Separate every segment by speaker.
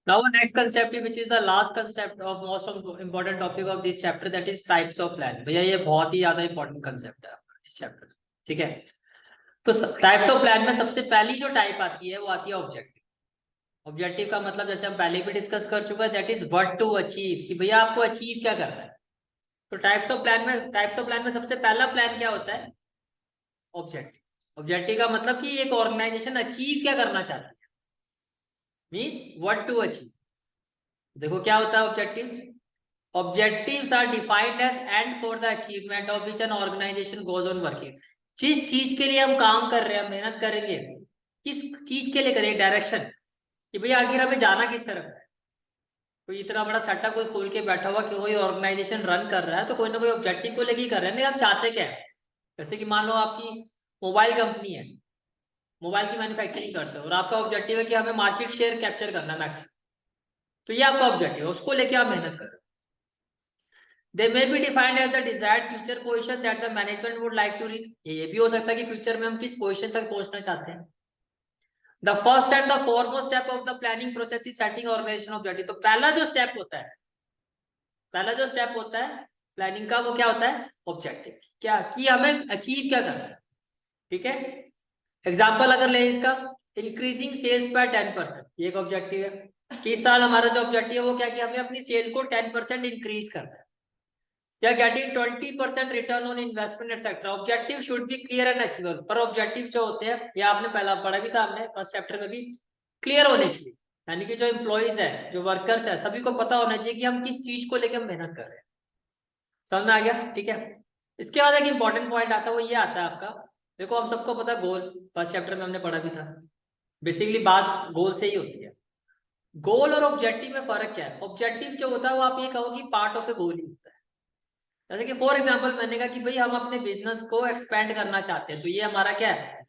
Speaker 1: Now, our next concept, which is the last concept of most important topic of this chapter, that is types of plan. भैया ये बहुत ही ज्यादा important concept है इस chapter, ठीक है। तो टाइप्स ऑफ प्लान में सबसे पहली जो टाइप आती है वो आती है ऑब्जेक्टिव। ऑब्जेक्टिव का मतलब जैसे हम पहले भी डिस्कस कर चुके हैं, that is what to achieve, कि भैया आपको अचीव क्या करना है। तो टाइप्स ऑफ प्लान में सबसे पहला प्लान क्या होता है? ऑब्जेक्टिव। ऑब्जेक्टिव का मतलब कि एक ऑर्गेनाइजेशन अचीव क्या करना चाहता है, मीन्स व्हाट टू अचीव। देखो क्या होता है objective. Objectives are defined as end for the achievement of which an organisation goes on working. जिस चीज के लिए हम काम कर रहे हैं, मेहनत करेंगे, किस चीज के लिए करेंगे, डायरेक्शन, कि भैया आखिर हमें जाना किस तरफ है। कोई इतना बड़ा सेटअप कोई खोल के बैठा हुआ कि कोई ऑर्गेनाइजेशन रन कर रहा है, तो कोई ना कोई ऑब्जेक्टिव को लेके कर रहे हैं। नहीं, आप चाहते क्या है? जैसे कि मान लो आपकी मोबाइल कंपनी है, मोबाइल की मैन्युफैक्चरिंग करते हो, और आपका ऑब्जेक्टिव है कि हमें मार्केट शेयर कैप्चर करना है मैक्सिमम। तो ये आपका ऑब्जेक्टिव है, उसको लेके आप मेहनत करो। They may be defined as the desired future position that the management would like to reach. ये भी हो सकता है कि फ्यूचर में हम किस पोजीशन तक पहुंचना चाहते हैं। The first and the foremost step of the planning process is setting organization objective. तो पहला जो स्टेप होता है, प्लानिंग का, वो क्या होता है? ऑब्जेक्टिव। क्या कि हमें अचीव क्या करना है, ठीक है। एग्जाम्पल अगर ले इसका, इंक्रीजिंग सेल्स बाय 10%, ये एक ऑब्जेक्टिव है कि इस साल हमारा जो ऑब्जेक्टिव है वो क्या, कि हमें अपनी सेल को 10% इंक्रीज करना है, या getting 20% return on investment etcetera. Objective should B clear and achievable. पर ऑब्जेक्टिव जो होते हैं, ये आपने पहला पढ़ा भी था, हमने फर्स्ट चैप्टर में भी, क्लियर होने चाहिए। यानी कि जो एम्प्लॉइज है, जो वर्कर्स है, सभी को पता होना चाहिए कि हम किस चीज को लेकर मेहनत कर रहे हैं। समझ में आ गया? ठीक है। इसके बाद एक इंपॉर्टेंट पॉइंट आता है, वो ये आता है आपका, देखो हम सबको पता है गोल, फर्स्ट चैप्टर में हमने पढ़ा भी था। बेसिकली बात गोल से ही होती है। गोल और ऑब्जेक्टिव में फर्क क्या है? ऑब्जेक्टिव जो होता है वो आप ये कहो कि पार्ट ऑफ ए गोल ही होता है। जैसे कि फॉर एग्जांपल मैंने कहा कि भाई हम अपने बिजनेस को एक्सपेंड करना चाहते हैं, तो ये हमारा क्या है?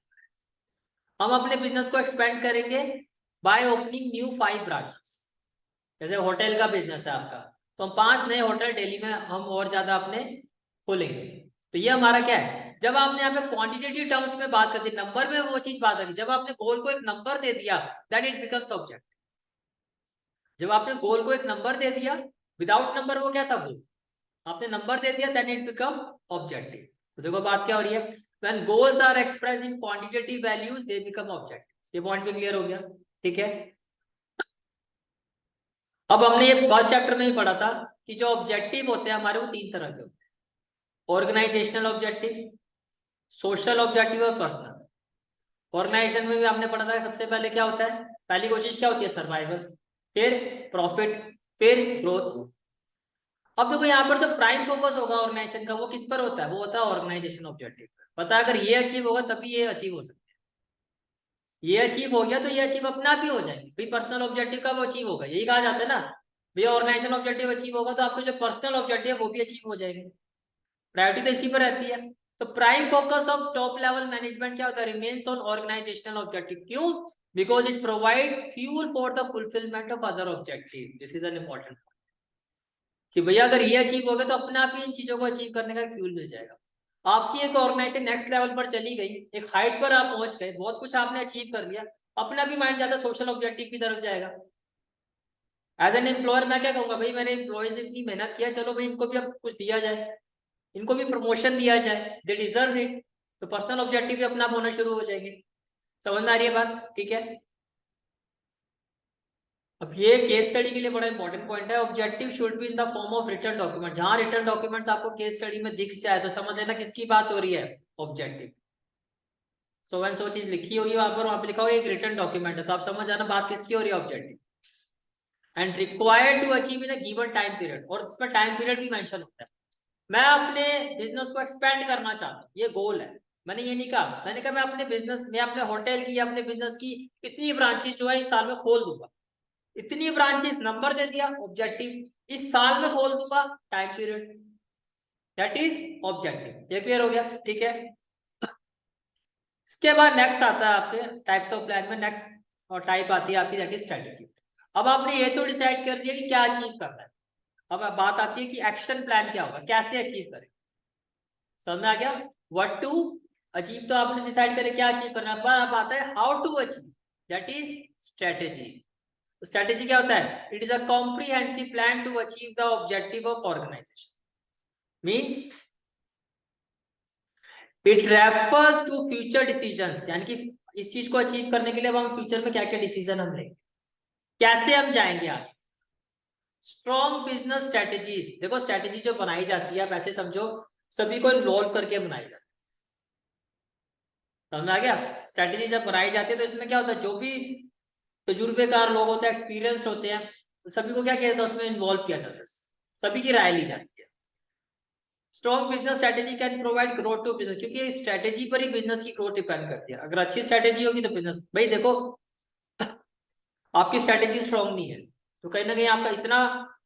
Speaker 1: हम अपने बिजनेस को एक्सपेंड करेंगे बाय ओपनिंग न्यू 5 ब्रांचेस। जैसे होटल का बिजनेस है आपका, तो हम 5 नए होटल दिल्ली में हम और ज्यादा अपने खोलेंगे। तो ये हमारा क्या है? जब आपने यहाँ पे क्वांटिटेटिव टर्म्स में बात कर दी, नंबर में वो चीज बात करी, जब आपने गोल को एक नंबर दे दिया, दैट इट बिकम्स ऑब्जेक्ट। जब आपने गोल को एक नंबर दे दिया, विदाउट नंबर वो क्या था? गोल। आपने नंबर दे दिया, देन इट बिकम ऑब्जेक्टिव। तो देखो बात क्या हो रही है, when goals are express in quantitative values they become objective. ये पॉइंट भी क्लियर हो गया, ठीक है। अब हमने ये फर्स्ट चैप्टर में ही पढ़ा था कि जो ऑब्जेक्टिव होते हैं हमारे, वो 3 तरह के होते हैं: ऑर्गेनाइजेशनल ऑब्जेक्टिव, सोशल ऑब्जेक्टिव और पर्सनल। ऑर्गेनाइजेशन में भी हमने पढ़ा था, सबसे पहले क्या होता है? पहली कोशिश क्या होती है? सर्वाइवल, फिर प्रॉफिट, फिर ग्रोथ। अब देखो यहाँ पर जो प्राइम फोकस होगा ऑर्गेनाइजेशन का, वो किस पर होता है? वो होता है ऑर्गेनाइजेशन ऑब्जेक्टिव पर। पता है, अगर ये अचीव होगा तभी ये अचीव हो सकता है। ये अचीव हो गया तो ये अचीव अपने आप ही हो जाएगी। भाई पर्सनल ऑब्जेक्टिव का वो अचीव होगा, यही कहा जाता है ना। भैया ऑर्गेनाइजेशन ऑब्जेक्टिव अचीव होगा तो आपके जो पर्सनल ऑब्जेक्टिव है वो भी अचीव हो जाएंगे। प्रायोरिटी तो इसी पर रहती है। तो prime focus of top level management क्या होता है? Remains on organisational objective. क्यों? Because it provide fuel for the fulfilment of other objective. This is an important, कि भैया अगर ये अचीव हो गया तो अपने आप ही इन चीजों को अचीव करने का फ्यूल मिल जाएगा। आपकी एक ऑर्गेनाइजेशन नेक्स्ट लेवल पर चली गई, एक हाइट पर आप पहुंच गए, बहुत कुछ आपने अचीव कर लिया, अपना भी माइंड ज्यादा सोशल ऑब्जेक्टिव की तरफ जाएगा। एज एन एम्प्लॉयर मैं क्या कहूंगा, भाई मेरे एम्प्लॉयज ने इतनी मेहनत किया, चलो भाई इनको भी अब कुछ दिया जाए, इनको भी प्रमोशन दिया जाए, दे डिजर्व इट। तो पर्सनल ऑब्जेक्टिव भी अपना आप होना शुरू हो जाएंगे। समझ में आ रही है बात? ठीक है। अब ये केस स्टडी के लिए बड़ा इंपॉर्टेंट पॉइंट है। Objective should be in the form of written document. जहां रिटन डॉक्यूमेंट्स आपको केस स्टडी में दिख जाए तो समझ लेना किसकी बात हो रही है? ऑब्जेक्टिव। सो एंड सो चीज लिखी होगी वहां पर लिखा होगा एक रिटन डॉक्यूमेंट है, तो आप समझ जाना बात किसकी हो रही है? Objective. And required to achieve in a given time period, और इसमें टाइम पीरियड भी मेंशन होता है। मैं अपने बिजनेस को एक्सपेंड करना चाहता हूँ, ये गोल है। मैंने ये नहीं कहा, मैंने कहा मैं अपने बिजनेस में, अपने होटल की, अपने बिजनेस की इतनी ब्रांचेस जो है इस साल में खोल दूंगा। इतनी ब्रांचेस, नंबर दे दिया, ऑब्जेक्टिव। इस साल में खोल दूंगा, time period, that is objective. ये क्लियर हो गया? ठीक है। इसके बाद नेक्स्ट आता है आपके टाइप्स ऑफ प्लान में, नेक्स्ट और टाइप आती है आपकी, दैट इज स्ट्रेटेजी। अब आपने ये तो डिसाइड कर दिया कि क्या अचीव करना है। अब बात आती है कि एक्शन प्लान क्या होगा, कैसे अचीव करें। समझ में आ गया? व्हाट टू अचीव तो आपने डिसाइड करे क्या अचीव करना है, पर अब आता है how to achieve, that is strategy. Strategy क्या होता है? It is a comprehensive plan to achieve the objective of organisation, means it refers to future decisions, यानी कि इस चीज को अचीव करने के लिए अब हम फ्यूचर में क्या क्या डिसीजन हम लेंगे, कैसे हम जाएंगे आगे। स्ट्रॉन्ग बिजनेस स्ट्रेटेजीज, देखो स्ट्रेटेजी जो बनाई जाती है आप ऐसे समझो सभी को इन्वॉल्व करके बनाई जाती है, समझ आ गया? स्ट्रेटेजी जब बनाई जाती है तो इसमें क्या होता है, जो भी तजुर्बेकार लोग होते हैं, एक्सपीरियंस्ड होते हैं, सभी को क्या किया जाता है, उसमें इन्वॉल्व किया जाता है, सभी की राय ली जाती है। Strong business strategy can provide growth to business, क्योंकि स्ट्रेटेजी पर ही बिजनेस की ग्रोथ डिपेंड करती है। अगर अच्छी स्ट्रेटेजी होगी तो बिजनेस, भाई देखो आपकी स्ट्रेटेजी स्ट्रॉन्ग नहीं है तो कहीं ना कहीं आपका इतना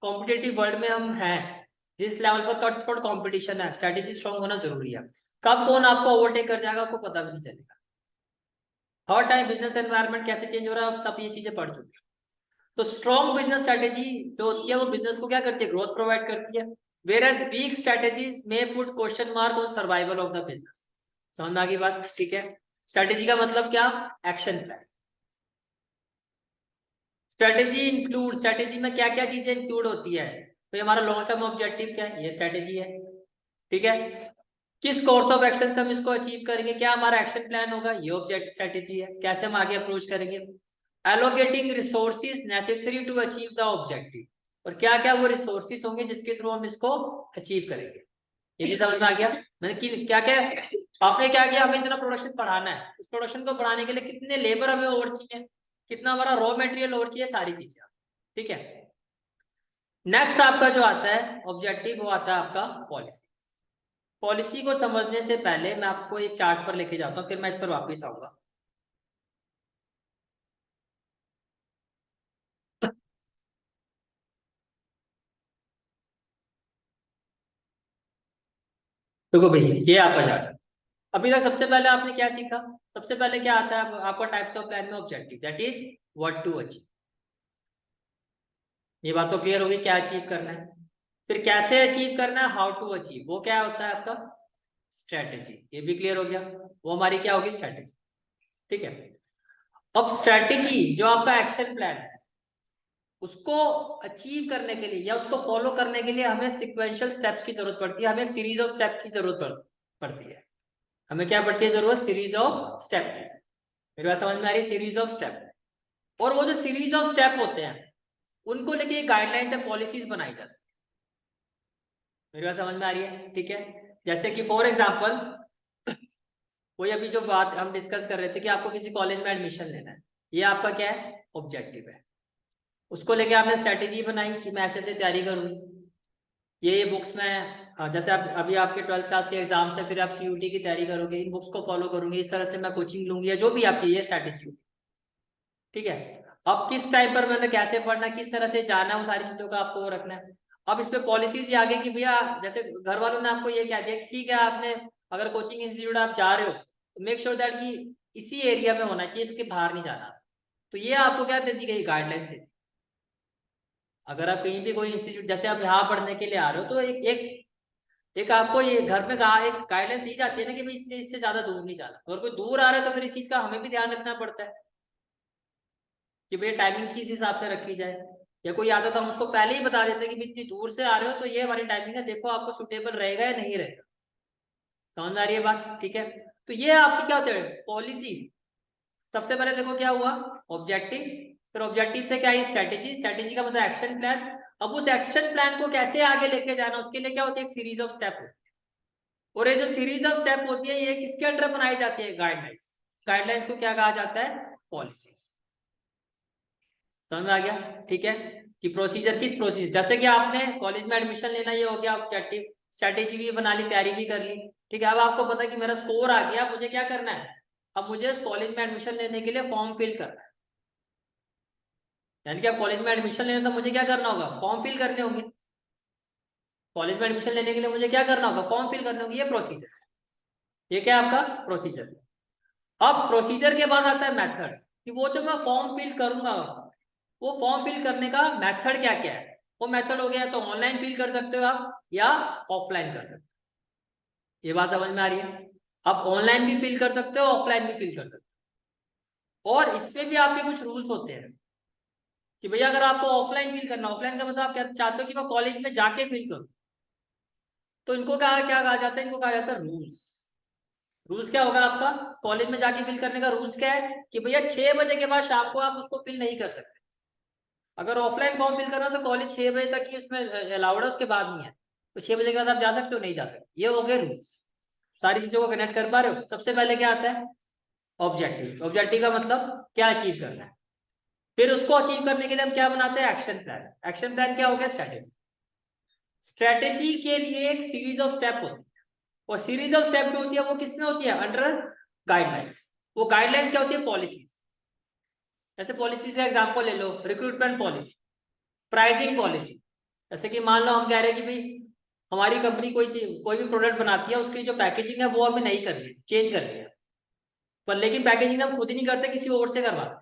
Speaker 1: कॉम्पिटेटिव वर्ल्ड में हम हैं, जिस लेवल पर थोड़ा कॉम्पिटिशन है, स्ट्रेटेजी स्ट्रॉन्ग होना जरूरी है। कब कौन आपको ओवरटेक कर जाएगा आपको पता भी नहीं चलेगा। हर टाइम बिजनेस एनवायरनमेंट कैसे चेंज हो रहा है आप सब ये चीजें पढ़ चुके हैं। तो स्ट्रॉन्ग बिजनेस स्ट्रेटेजी जो होती है वो बिजनेस को क्या करती है, ग्रोथ प्रोवाइड करती है। वेयर एज वीक स्ट्रेटेजीज में put question mark on survival of the business. समझ में आ गई बात? ठीक है, स्ट्रेटेजी का मतलब क्या, action plan. Strategy include, strategy में क्या क्या चीजें इंक्लूड होती है, तो ये हमारा लॉन्ग टर्म ऑब्जेक्टिव क्या है, ये स्ट्रेटेजी है। ठीक है, किस कोर्स ऑफ एक्शन से हम इसको अचीव करेंगे, क्या हमारा एक्शन प्लान होगा, ये ऑब्जेक्टिव स्ट्रेटेजी है, कैसे हम आगे अप्रोच करेंगे। Allocating resources necessary to achieve the objective, और क्या क्या वो रिसोर्सेज होंगे जिसके थ्रू हम इसको अचीव करेंगे। ये चीज समझ में आ गया? मैंने कि क्या क्या आपने क्या किया, हमें इतना प्रोडक्शन बढ़ाना है, उस प्रोडक्शन को बढ़ाने के लिए कितने लेबर हमें और चाहिए, कितना हमारा रॉ मटेरियल और चाहिए, सारी चीजें। ठीक है, नेक्स्ट आपका जो आता है ऑब्जेक्टिव वो आता है आपका पॉलिसी। पॉलिसी को समझने से पहले मैं आपको एक चार्ट पर लेके जाता हूँ, फिर मैं इस पर वापस आऊंगा। देखो भाई ये आपका चार्ट है। अभी तक सबसे पहले आपने क्या सीखा, सबसे पहले क्या आता है आपका टाइप्स ऑफ प्लान में objective, that is what to achieve. ये बात तो क्लियर होगी क्या अचीव करना है। फिर कैसे अचीव करना है, हाउ टू अचीव, वो क्या होता है आपका स्ट्रेटेजी। ये भी क्लियर हो गया, वो हमारी क्या होगी स्ट्रेटेजी। ठीक है, अब स्ट्रेटेजी जो आपका एक्शन प्लान है उसको अचीव करने के लिए या उसको फॉलो करने के लिए हमें सिक्वेंशियल स्टेप्स की जरूरत पड़ती है, हमें सीरीज ऑफ स्टेप की जरूरत पड़ती है। हमें क्या पड़ती है जरूरत, सीरीज ऑफ स्टेप की। मेरी बात समझ में आ रही है, सीरीज ऑफ स्टेप। और वो जो सीरीज ऑफ स्टेप होते हैं उनको लेके गाइडलाइंस या पॉलिसीज बनाई जाती है। मेरी बात समझ में आ रही है? ठीक है, जैसे कि फॉर एग्जाम्पल कोई अभी जो बात हम डिस्कस कर रहे थे कि आपको किसी कॉलेज में एडमिशन लेना है, ये आपका क्या है ऑब्जेक्टिव है। उसको लेके आपने स्ट्रेटेजी बनाई कि मैं ऐसे ऐसे तैयारी करूंगी, ये बुक्स में जैसे आप अभी आपके 12th क्लास के एग्जाम्स है, फिर आप सीयूटी की तैयारी करोगे, इन बुक्स को फॉलो करूंगी, इस तरह से मैं कोचिंग लूंगी, या जो भी आपकी ये स्ट्रेटेजी होगी। ठीक है, अब किस टाइम पर मैंने कैसे पढ़ना है, किस तरह से जाना है, वो सारी चीजों का आपको वो रखना है। अब इस पे पॉलिसीज ये आगे कि भैया जैसे घर वालों ने आपको ये कह दिया ठीक है, आपने अगर कोचिंग इंस्टीट्यूट आप जा रहे हो तो मेक श्योर दैट कि इसी एरिया में होना चाहिए, इसके बाहर नहीं जाना। तो ये आपको क्या दे दी गई गाइडलाइंस से, अगर आप कहीं भी कोई इंस्टीट्यूट जैसे आप यहाँ पढ़ने के लिए आ रहे हो तो एक एक एक आपको ये घर में कहा एक गाइडलाइंस दी जाती है ना कि भाई इससे ज्यादा दूर नहीं जाना। अगर कोई दूर आ रहा है तो फिर इस चीज का हमें भी ध्यान रखना पड़ता है कि भैया टाइमिंग किस हिसाब से रखी जाए। या कोई आता तो हम उसको पहले ही बता देते हैं कि भाई इतनी दूर से आ रहे हो तो ये हमारी टाइमिंग है, देखो आपको सुटेबल रहेगा या नहीं रहेगा। समझ आ रही है बात? ठीक है, तो ये आपकी क्या होता है पॉलिसी। सबसे पहले देखो क्या हुआ ऑब्जेक्टिव, फिर ऑब्जेक्टिव से क्या है स्ट्रेटेजी, स्ट्रेटेजी का मतलब एक्शन प्लान। अब उस एक्शन प्लान को कैसे आगे लेके जाना उसके लिए क्या होती है एक सीरीज ऑफ स्टेप होती है। और ये जो सीरीज ऑफ स्टेप होती है ये किसके अंडर बनाई जाती है, गाइडलाइंस। गाइडलाइंस को क्या कहा जाता है, पॉलिसीज। समझ में आ गया? ठीक है, कि प्रोसीजर किस प्रोसीजर, जैसे कि आपने कॉलेज में एडमिशन लेना, ये हो गया ऑब्जेक्टिव, स्ट्रेटेजी भी बना ली, तैयारी भी कर ली। ठीक है, अब आपको पता है कि मेरा स्कोर आ गया, मुझे क्या करना है, अब मुझे उस कॉलेज में एडमिशन लेने के लिए फॉर्म फिल करना है। यानी कि अब कॉलेज में एडमिशन लेना तो मुझे क्या करना होगा, फॉर्म फिल करने होंगे। कॉलेज में एडमिशन लेने के लिए मुझे क्या करना होगा, फॉर्म फिल करने होंगे, ये प्रोसीजर। ये क्या है आपका प्रोसीजर। अब प्रोसीजर के बाद आता है मेथड, कि वो जो मैं फॉर्म फिल करूंगा वो फॉर्म फिल करने का मेथड क्या क्या है। वो मेथड हो गया तो ऑनलाइन फिल कर सकते हो आप या ऑफलाइन कर सकते हो। ये बात समझ में आ रही है? आप ऑनलाइन भी फिल कर सकते हो, ऑफलाइन भी फिल कर सकते हो। और इसमें भी आपके कुछ रूल्स होते हैं। कि भैया अगर आपको ऑफलाइन फील करना, ऑफलाइन का मतलब आप क्या चाहते हो कि मैं कॉलेज में जाके फील करूं, तो इनको क्या क्या कहा जाता है, इनको कहा जाता है रूल्स। रूल्स क्या होगा आपका, कॉलेज में जाके फिल करने का रूल्स क्या है कि भैया 6 बजे के बाद शाम को आप उसको फिल नहीं कर सकते। अगर ऑफलाइन फॉर्म फिल करना तो कॉलेज 6 बजे तक ही उसमें अलाउड है, उसके बाद नहीं है। तो 6 बजे के बाद आप जा सकते हो, नहीं जा सकते। ये हो गए रूल्स। सारी चीजों को कनेक्ट कर पा रहे हो। सबसे पहले क्या आता है, ऑब्जेक्टिव। ऑब्जेक्टिव का मतलब क्या अचीव करना है। फिर उसको अचीव करने के लिए हम क्या बनाते हैं, एक्शन प्लान। एक्शन प्लान क्या हो गया, स्ट्रेटेजी। स्ट्रेटेजी के लिए एक सीरीज ऑफ स्टेप होती है, और सीरीज ऑफ स्टेप जो होती है वो किसमें होती है, अंडर गाइडलाइंस। वो गाइडलाइंस क्या होती है, पॉलिसीज। जैसे पॉलिसी से एग्जांपल ले लो, रिक्रूटमेंट पॉलिसी, प्राइसिंग पॉलिसी। जैसे कि मान लो हम कह रहे हैं कि भाई हमारी कंपनी कोई भी प्रोडक्ट बनाती है, उसकी जो पैकेजिंग है वो हमें नहीं करनी है, चेंज करनी है। पर लेकिन पैकेजिंग हम खुद ही नहीं करते, किसी और से करवाते हैं।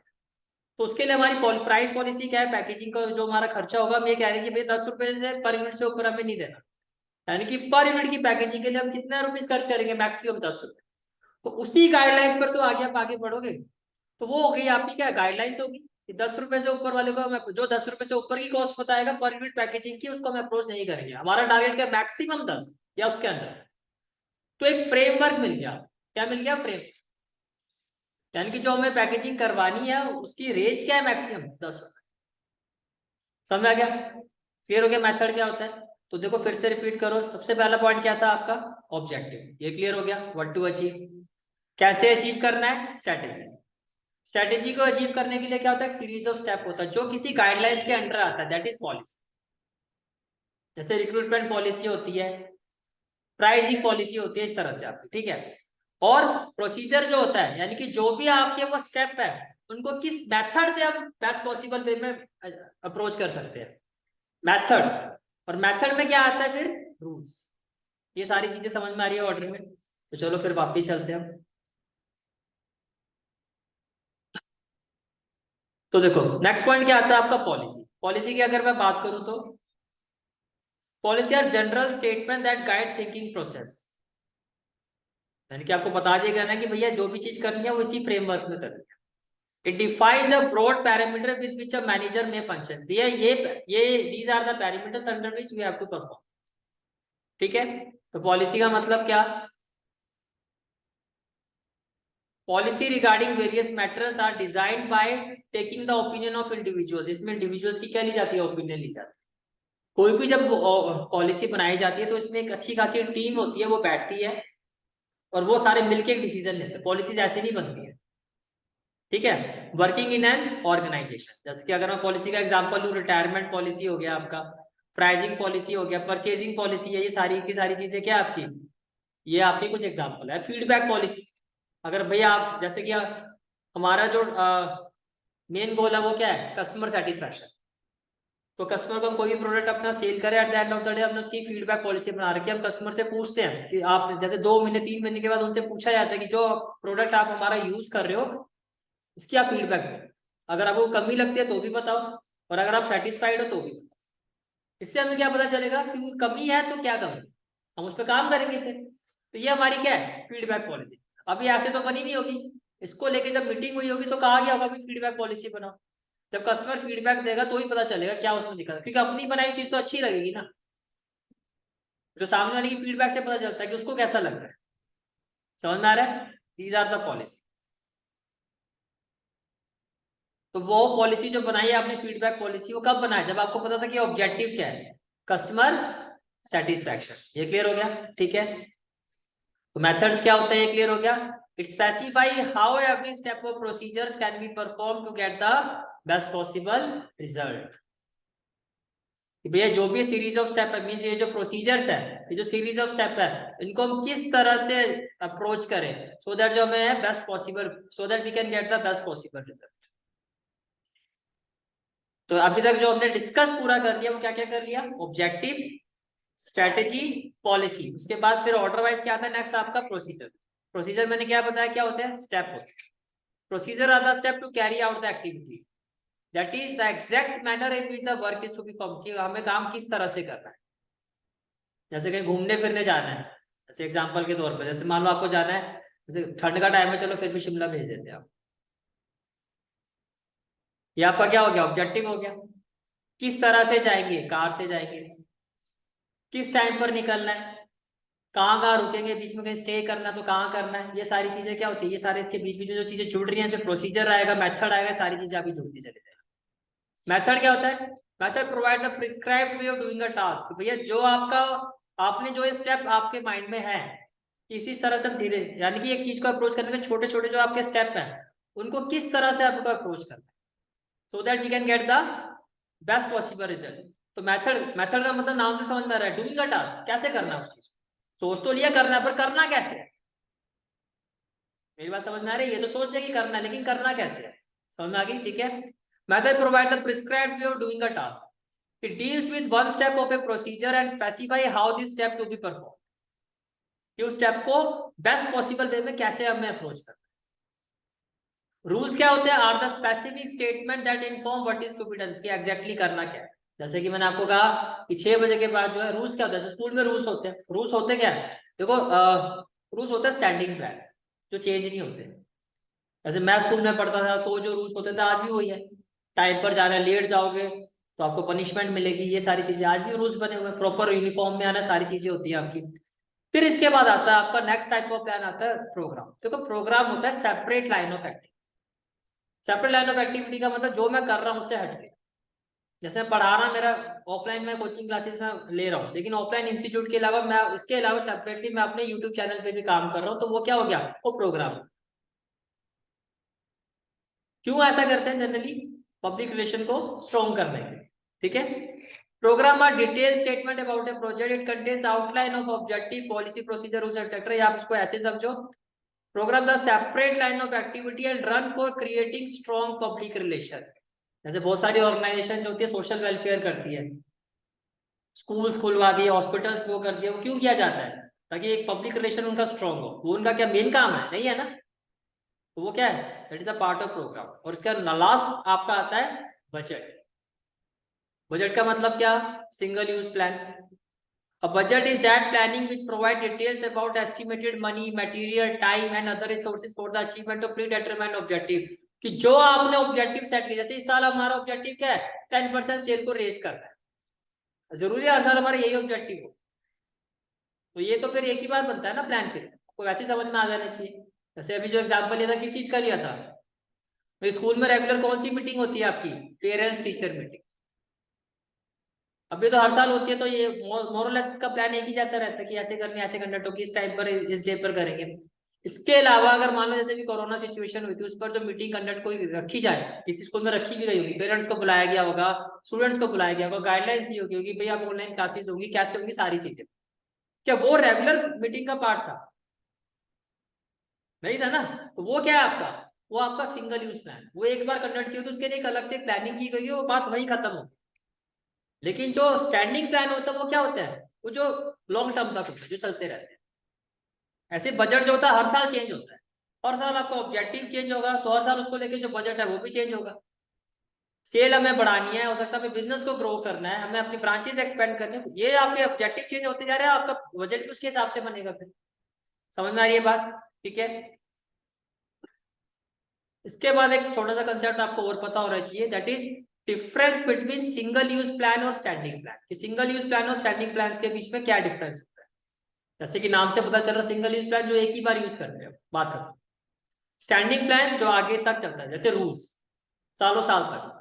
Speaker 1: तो उसके लिए हमारी प्राइस पॉलिसी क्या है, पैकेजिंग का जो हमारा खर्चा होगा, हम ये कह रहे हैं कि भाई 10 रुपए से पर यूनिट से ऊपर हमें नहीं देना। यानी कि पर यूनिट की पैकेजिंग के लिए हम कितना रुपीज खर्च करेंगे, मैक्सिमम 10 रुपए। तो उसी गाइडलाइंस पर तो आगे आप आगे बढ़ोगे। तो वो हो गई आपकी क्या गाइडलाइंस होगी कि 10 रुपए से ऊपर वाले को हम, जो 10 रुपए से ऊपर की कॉस्ट बताएगा पर यूनिट पैकेजिंग की, उसको हम अप्रोच नहीं करेंगे। हमारा टारगेट क्या, मैक्सिमम 10 या उसके अंदर। तो एक फ्रेमवर्क मिल गया। क्या मिल गया, फ्रेम। यानी कि जो हमें पैकेजिंग करवानी है उसकी रेंज क्या है, मैक्सिमम 10 रुपए। समझ में आ गया, क्लियर हो गया मेथड क्या होता है। तो देखो फिर से रिपीट करो, सबसे पहला पॉइंट क्या था आपका, ऑब्जेक्टिव। ये क्लियर हो गया, व्हाट टू अचीव, कैसे अचीव करना है, स्ट्रेटेजी। स्ट्रेटेजी को अचीव करने के लिए क्या होता है, सीरीज ऑफ स्टेप होता है जो किसी गाइडलाइंस के अंडर आता है, दैट इज पॉलिसी। जैसे रिक्रूटमेंट पॉलिसी होती है, प्राइसिंग पॉलिसी होती है, इस तरह से आपकी, ठीक है। और प्रोसीजर जो होता है, यानी कि जो भी आपके वो स्टेप है, उनको किस मेथड से हम बेस्ट पॉसिबल वे में अप्रोच कर सकते हैं, मेथड। और मेथड में क्या आता है फिर, रूल्स। ये सारी चीजें समझ में आ रही है ऑर्डर में। तो चलो फिर वापिस चलते हैं हम। तो देखो नेक्स्ट पॉइंट क्या आता है आपका, पॉलिसी। पॉलिसी की अगर मैं बात करूं तो policy are general statement that guide thinking process. यानी कि आपको बता दिया गया ना कि भैया जो भी चीज करनी है वो इसी फ्रेमवर्क में करनी है। It define the broad parameter with which a manager may function. ये these are the parameters under which we have to perform. ठीक है, तो पॉलिसी का मतलब क्या, policy regarding various matters are designed by taking the opinion of individuals. इसमें individuals की क्या ली जाती है, ओपिनियन ली जाती है। कोई भी जब पॉलिसी बनाई जाती है तो इसमें एक अच्छी खासी टीम होती है, वो बैठती है और वो सारे मिलके एक डिसीजन लेते हैं। पॉलिसीज ऐसे नहीं बनती है, ठीक है। वर्किंग इन एन ऑर्गेनाइजेशन, जैसे कि अगर मैं पॉलिसी का एग्जांपल लूं, रिटायरमेंट पॉलिसी हो गया आपका, प्राइसिंग पॉलिसी हो गया, परचेजिंग पॉलिसी है, ये सारी की सारी चीजें क्या आपकी, ये आपकी कुछ एग्जांपल है। फीडबैक पॉलिसी, अगर भैया आप जैसे कि हमारा जो मेन गोल है वो क्या है, कस्टमर सेटिस्फैक्शन। तो कस्टमर को हम कोई भी प्रोडक्ट अपना सेल करें, at the end of the day हमने उसकी फीडबैक पॉलिसी बना रखी है। हम कस्टमर से पूछते हैं कि आप जैसे 2 महीने 3 महीने के बाद उनसे पूछा जाता है कि जो प्रोडक्ट आप हमारा यूज कर रहे हो इसकी आप फीडबैक दो। अगर आपको कमी लगती है तो भी बताओ, और अगर आप सेटिस्फाइड हो तो भी बताओ। इससे हमें क्या पता चलेगा कि कमी है तो क्या कमी है, हम उस पर काम करेंगे फिर। तो ये हमारी क्या है, फीडबैक पॉलिसी। अभी ऐसे तो बनी नहीं होगी, इसको लेके जब मीटिंग हुई होगी तो कहा गया होगा भी फीडबैक पॉलिसी बनाओ। जब कस्टमर फीडबैक देगा तो ही पता चलेगा क्या उसमें दिखा, क्योंकि अपनी बनाई चीज तो अच्छी लगेगी ना। जो सामने वाले की फीडबैक से पता चलता है कि उसको कैसा लग रहा है। समझ में आ रहा है, दीज आर द पॉलिसी। तो वो पॉलिसी जो बनाई है आपने, फीडबैक पॉलिसी, वो कब बनाया, जब आपको पता था कि ऑब्जेक्टिव क्या है, कस्टमर सेटिस्फैक्शन। ये क्लियर हो गया, ठीक है। तो मेथड्स क्या होते हैं, ये क्लियर हो गया। It specify how every step of procedures can be perform to get the best possible result. भैया जो भी सीरीज ऑफ स्टेप है, मींस ये जो प्रोसीजर्स है, ये जो सीरीज ऑफ स्टेप है, इनको हम किस तरह से अप्रोच करें सो दैट जो हमें best possible, so that we can get the best possible result. तो अभी तक जो हमने डिस्कस पूरा कर लिया वो क्या क्या कर लिया, ऑब्जेक्टिव, स्ट्रेटेजी, पॉलिसी। उसके बाद फिर ऑर्डर वाइज क्या आता है नेक्स्ट आपका, प्रोसीजर। प्रोसीजर मैंने क्या बताया, क्या होता है, स्टेप होते हैं। Procedure are the step to carry out the activity, that is the exact manner in which the work is to be perform, कि हमें काम किस तरह से करना है। जैसे कहीं घूमने फिरने जाना है, जैसे एग्जांपल के तौर पर, जैसे मान लो आपको जाना है, जैसे ठंड का टाइम है, चलो फिर भी शिमला भेज देते हैं आप, ये आपका क्या हो गया, ऑब्जेक्टिव हो गया। किस तरह से जाएंगे, कार से जाएंगे। किस टाइम पर निकलना है, कहाँ कहाँ रुकेंगे, बीच में कहीं स्टे करना तो कहाँ करना है, ये सारी चीजें क्या होती है, ये सारे इसके बीच बीच में जो चीजें जुड़ रही हैं, जो प्रोसीजर आएगा, मेथड आएगा, सारी चीजें आपकी जुड़ती चली जाएगी। मेथड क्या होता है, method provide the prescribed way of doing a task. भैया जो आपका, आपने जो स्टेप आपके माइंड में है कि इस तरह से हम धीरे, यानी कि एक चीज को अप्रोच करने के छोटे छोटे जो आपके स्टेप हैं उनको किस तरह से आपको अप्रोच करना है, so that we can get the best possible result. तो मेथड, मेथड का मतलब नाम से समझ में आ रहा है, डूइंग अ टास्क, कैसे करना है उस चीज को। सोच तो लिया करना है, पर करना कैसे है, मेरी बात समझ में आ रही है, ये तो सोच लिया कि करना है, लेकिन करना कैसे है, समझ में आ गई, ठीक है। Method provide the prescribed way of doing a task. It deals with one step of a procedure and specify how this step to be performed. कि उस स्टेप को बेस्ट पॉसिबल वे में कैसे हमें अप्रोच करना है। रूल्स क्या होते हैं, are the specific statement that inform what is to be done, कि एग्जैक्टली करना क्या है। जैसे कि मैंने आपको कहा कि 6 बजे के बाद जो है रूल्स क्या होता है, स्कूल में रूल्स होते हैं, रूल्स होते क्या है, देखो रूल्स होता है स्टैंडिंग प्लान, जो चेंज नहीं होते। जैसे मैं स्कूल में पढ़ता था तो जो रूल्स होते थे आज भी वही है, टाइम पर जाना है, लेट जाओगे तो आपको पनिशमेंट मिलेगी, ये सारी चीजें आज भी रूल्स बने हुए हैं, प्रॉपर यूनिफॉर्म में आना, सारी चीजें होती है आपकी। फिर इसके बाद आता है आपका नेक्स्ट टाइप ऑफ प्लान, आता है प्रोग्राम। देखो प्रोग्राम होता है separate line of activity. Separate line of activity का मतलब जो मैं कर रहा हूँ उससे हट के, जैसे पढ़ा रहा, मेरा ऑफलाइन में कोचिंग क्लासेस में ले रहा हूँ, लेकिन ऑफलाइन इंस्टीट्यूट के अलावा मैं इसके अलावा सेपरेटली मैं अपने यूट्यूब चैनल पे भी काम कर रहा हूँ, तो वो क्या हो गया, वो प्रोग्राम। क्यों ऐसा करते हैं जनरली, पब्लिक रिलेशन को स्ट्रॉन्ग करने के, ठीक है। Programme are detail statement about a project, it contains outline of objective, policy, procedure, rules etcetera. या आप इसको ऐसे समझो, programme the separate line of activity and run for creating strong public relation. जैसे बहुत सारी ऑर्गेनाइजेशन जो होती है सोशल वेलफेयर करती है, स्कूल्स खुलवा दिए, हॉस्पिटल्स वो कर दिया, वो क्यों किया जाता है, ताकि एक पब्लिक रिलेशन उनका स्ट्रॉन्ग हो। वो उनका क्या मेन काम है, नहीं है ना, तो वो क्या है, that is a part of programme. और इसका लास्ट आपका आता है बजट। बजट का मतलब क्या, single use plan. A budget is that planning which provide details about estimated money, material, time and other resources for the achievement of predetermined objective। कि जो आपने ऑब्जेक्टिव सेट किया, जैसे इस साल हमारा ऑब्जेक्टिव क्या है, 10% सेल को रेस करना है, जरूरी है हर साल हमारा यही ऑब्जेक्टिव हो, तो ये तो फिर एक ही बार बनता है ना प्लान, फिर आपको वैसे समझ में आ जाना चाहिए। जैसे अभी जो एग्जाम्पल लिया था किस चीज का लिया था, तो स्कूल में रेगुलर कौन सी मीटिंग होती है आपकी, पेरेंट्स टीचर मीटिंग। अभी तो हर साल होती है, तो ये मोरलेस इसका प्लान एक ही जैसा रहता है कि ऐसे करनी, ऐसे कंडक्ट होगी, इस टाइम पर इस डे पर करेंगे। इसके अलावा अगर मान लो जैसे भी कोरोना सिचुएशन हुई थी, उस पर जो मीटिंग कंडक्ट कोई रखी जाए, किसी स्कूल में रखी भी गई होगी, पेरेंट्स को बुलाया गया होगा, स्टूडेंट्स को बुलाया गया होगा, गाइडलाइंस दी होगी कि भाई आप ऑनलाइन क्लासेस होंगी, कैसे होंगी, सारी चीजें, क्या वो रेगुलर मीटिंग का पार्ट था, नहीं था ना। तो वो क्या है आपका, वो आपका सिंगल यूज प्लान, वो एक बार कंडक्ट किया तो उसके लिए एक अलग से प्लानिंग की गई है, वो बात वहीं खत्म हो। लेकिन जो स्टैंडिंग प्लान होता है वो क्या होता है, वो जो लॉन्ग टर्म तक होता है, जो चलते रहते हैं। ऐसे बजट जो होता है हर साल चेंज होता है, हर साल आपका ऑब्जेक्टिव चेंज होगा, तो हर साल उसको लेके जो बजट है वो भी चेंज होगा। सेल हमें बढ़ानी है, हो सकता है हमें बिजनेस को ग्रो करना है, हमें अपनी ब्रांचेस एक्सपेंड करने हैं, ये आपके ऑब्जेक्टिव चेंज होते जा रहे हैं, आपका बजट भी उसके हिसाब से बनेगा फिर। समझ में आ रही है बात, ठीक है। इसके बाद एक छोटा सा कंसेप्ट आपको और पता होना चाहिए, that is difference between single use plan और स्टैंडिंग प्लान। कि सिंगल यूज प्लान और स्टैंडिंग प्लान के बीच में क्या डिफरेंस होता है। जैसे कि नाम से पता चल रहा, सिंगल यूज प्लान जो एक ही बार यूज करते हैं, बात करते हैं। स्टैंडिंग प्लान जो आगे तक चलता है, जैसे रूल्स, सालों साल तक।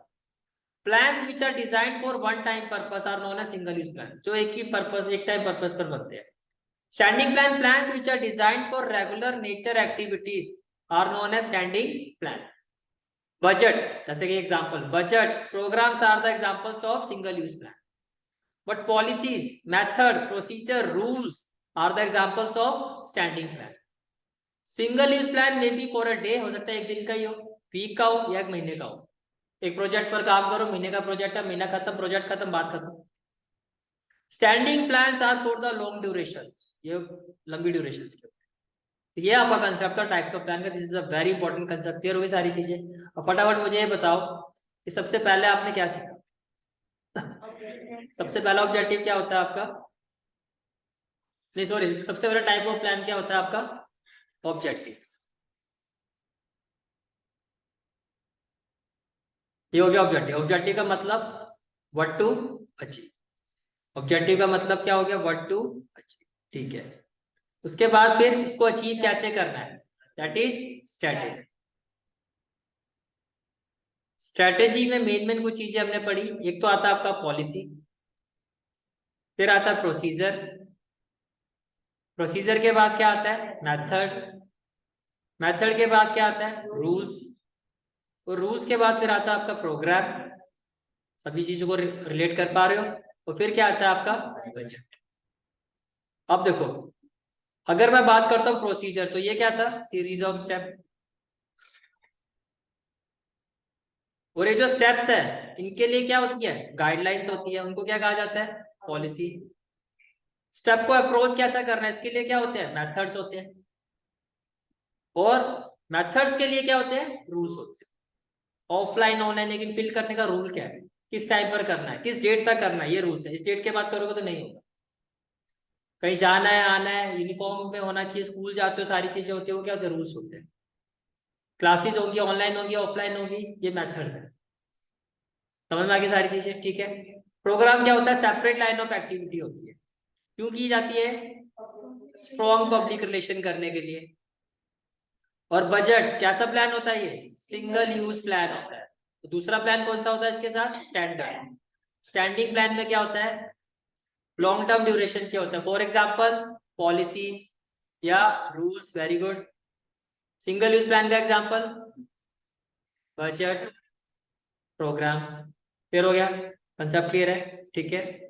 Speaker 1: Plans which are design for one time purpose are known as single use plan, जो एक ही पर्पस, एक टाइम पर्पस पर बनते हैं। Standing plan, plans which are design for regular nature activities are known as standing plan. Budget, जैसे कि example, budget programmes are the examples of single use plan, but policies, method, procedure, rules are the examples of standing plan. Single use plan में B for a day, हो सकता है एक दिन का ही हो, वीक का हो या एक महीने का हो। एक प्रोजेक्ट पर काम करो, महीने का प्रोजेक्ट है, महीना खत्म, प्रोजेक्ट खत्म, बात खत्म। Standing plans are for the long duration, ये लंबी ड्यूरेशन के। ये आपका कंसेप्ट था टाइप्स ऑफ प्लान का, this is a very important concept. Clear होगी सारी चीजें। अब फटाफट मुझे ये बताओ कि सबसे पहले आपने क्या सीखा, सबसे पहला ऑब्जेक्टिव क्या होता है आपका, नहीं सॉरी, सबसे पहला टाइप ऑफ प्लान क्या होता है आपका, ऑब्जेक्टिव। ये हो गया ऑब्जेक्टिव। ऑब्जेक्टिव का मतलब व्हाट टू अचीव। ऑब्जेक्टिव का मतलब क्या हो गया? What to achieve. ठीक है, उसके बाद फिर इसको अचीव कैसे करना है, दैट इज स्ट्रेटेजी। स्ट्रेटेजी में मेन कुछ चीजें हमने पढ़ी। एक तो आता है आपका पॉलिसी, फिर आता है प्रोसीजर, प्रोसीजर के बाद क्या आता है? मेथड, मेथड के बाद क्या आता है? रूल्स, और रूल्स के बाद फिर आता है आपका प्रोग्राम। सभी चीजों को रिलेट कर पा रहे हो? और फिर क्या आता है आपका? बजट। अब देखो, अगर मैं बात करता हूँ प्रोसीजर, तो ये क्या था? Series of step. और ये जो स्टेप्स है, इनके लिए क्या होती है? गाइडलाइंस होती है, उनको क्या कहा जाता है? पॉलिसी। स्टेप को अप्रोच कैसा करना है, इसके लिए क्या होते हैं? मेथड्स होते हैं। और मेथड्स के लिए क्या होते हैं? रूल्स होते हैं। ऑफलाइन ऑनलाइन लेकिन फिल करने का रूल क्या है? किस टाइम पर करना है, किस डेट तक करना है, ये रूल्स है। इस डेट के बाद करोगे तो नहीं होगा। कहीं जाना है, आना है, यूनिफॉर्म में होना चाहिए, स्कूल जाते हो, सारी चीजें होती है, वो क्या होते हैं? रूल्स होते हैं। क्लासेस होगी, ऑनलाइन होगी, ऑफलाइन होगी, ये मेथड है। समझ में आ गई सारी चीजें? ठीक है। प्रोग्राम क्या होता है? सेपरेट लाइन ऑफ एक्टिविटी होती है। क्यों की जाती है? स्ट्रॉन्ग पब्लिक रिलेशन करने के लिए। और बजट कैसा प्लान होता है? ये सिंगल यूज प्लान होता है। तो दूसरा प्लान कौन सा होता है इसके साथ? स्टैंडर्ड। स्टैंडिंग प्लान में क्या होता है? लॉन्ग टर्म ड्यूरेशन क्या होता है? फॉर एग्जाम्पल पॉलिसी या rules. Very good. Single use plan का एग्जाम्पल बजट, प्रोग्राम्स। क्लियर हो गया? कंसेप्ट क्लियर है? ठीक है।